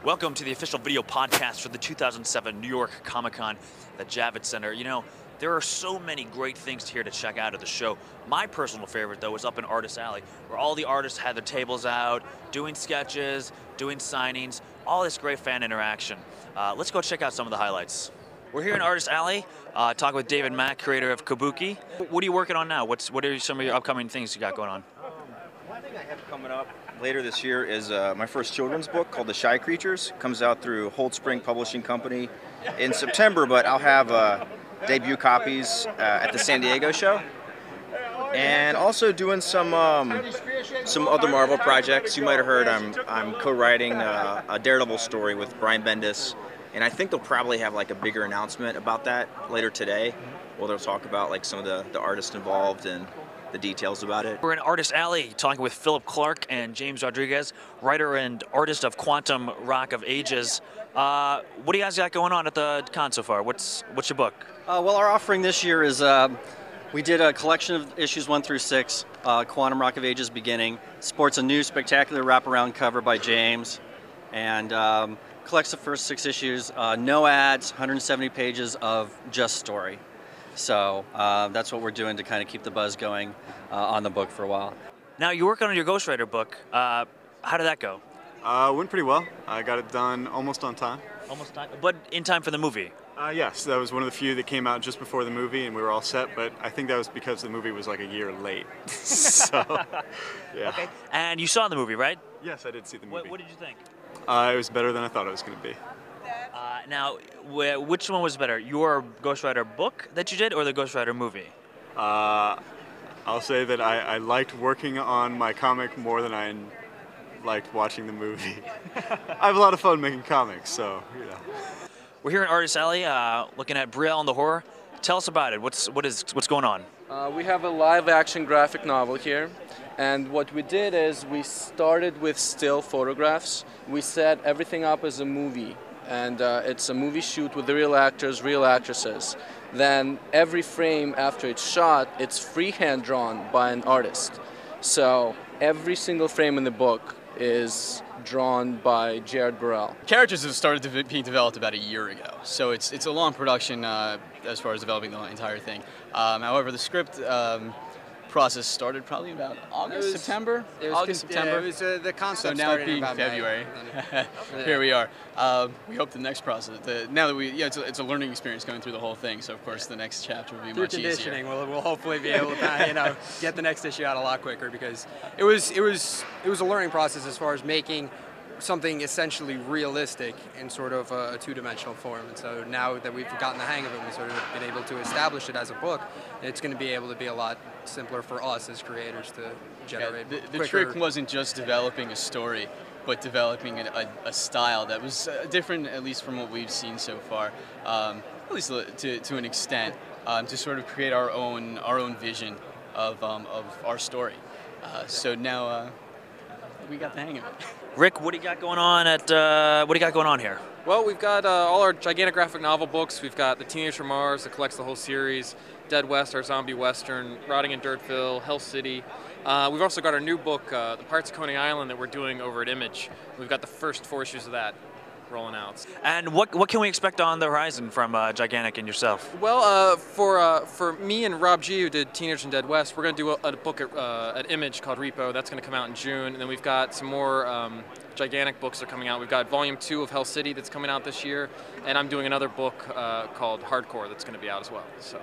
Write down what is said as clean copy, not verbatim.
Welcome to the official video podcast for the 2007 New York Comic-Con at Javits Center. You know, there are so many great things here to check out at the show. My personal favorite, though, is up in Artist Alley, where all the artists had their tables out, doing sketches, doing signings, all this great fan interaction. Let's go check out some of the highlights. We're here in Artist Alley, talking with David Mack, creator of Kabuki. What are you working on now? What are some of your upcoming things you got going on? One thing I have coming up later this year is my first children's book called The Shy Creatures. Comes out through Hold Spring Publishing Company in September, but I'll have debut copies at the San Diego show. And also doing some other Marvel projects. You might have heard I'm co-writing a Daredevil story with Brian Bendis, and I think they'll probably have like a bigger announcement about that later today, where they'll talk about like some of the artists involved and the details about it. We're in Artist Alley talking with Philip Clark and James Rodriguez, writer and artist of Quantum Rock of Ages. What do you guys got going on at the con so far? What's your book? Well, our offering this year is we did a collection of issues 1 through 6, Quantum Rock of Ages beginning. Sports a new spectacular wraparound cover by James, and collects the first 6 issues. No ads, 170 pages of just story. So that's what we're doing to kind of keep the buzz going on the book for a while. Now, you're working on your Ghostwriter book. How did that go? Went pretty well. I got it done almost on time. Almost time, but in time for the movie. Yes, that was one of the few that came out just before the movie, and we were all set. But I think that was because the movie was like a year late. So, yeah. Okay. And you saw the movie, right? Yes, I did see the movie. What did you think? It was better than I thought it was going to be. Now, which one was better? Your Ghostwriter book that you did, or the Ghostwriter movie? I'll say that I liked working on my comic more than I liked watching the movie. I have a lot of fun making comics, so, you know. We're here in Artist Alley, looking at Barel and the Horror. Tell us about it. What's going on? We have a live-action graphic novel here, and what we did is we started with still photographs. We set everything up as a movie, and it's a movie shoot with the real actors, real actresses. Then every frame after it's shot, it's freehand drawn by an artist. So every single frame in the book is drawn by Jordan Barel. Characters have started being developed about a year ago, so it's a long production as far as developing the entire thing. However, the script process started probably about September. September. It was the concept. So now started being about February, here we are. We hope the next process. Now that it's a learning experience going through the whole thing. So of course the next chapter will be much easier. Through conditioning, we'll hopefully be able to get the next issue out a lot quicker, because it was a learning process as far as making something essentially realistic in sort of a two-dimensional form. And so now that we've gotten the hang of it, we've sort of been able to establish it as a book. It's going to be able to be a lot simpler for us as creators to generate. Yeah, the trick wasn't just developing a story, but developing a style that was different, at least from what we've seen so far, at least to an extent, to sort of create our own vision of our story. So now we got the hang of it. Rick, what do you got going on here? Well, we've got all our gigantic graphic novel books. We've got the Teenage from Mars that collects the whole series, Dead West, our zombie western, Rotting in Dirtville, Hell City. We've also got our new book, The Pirates of Coney Island, that we're doing over at Image. We've got the first 4 issues of that rolling out. And what can we expect on the horizon from Gigantic and yourself? Well, for me and Rob G, who did Teenage and Dead West, we're going to do a book at Image called Repo. That's going to come out in June. And then we've got some more Gigantic books that are coming out. We've got Volume 2 of Hell City that's coming out this year. And I'm doing another book called Hardcore that's going to be out as well. So.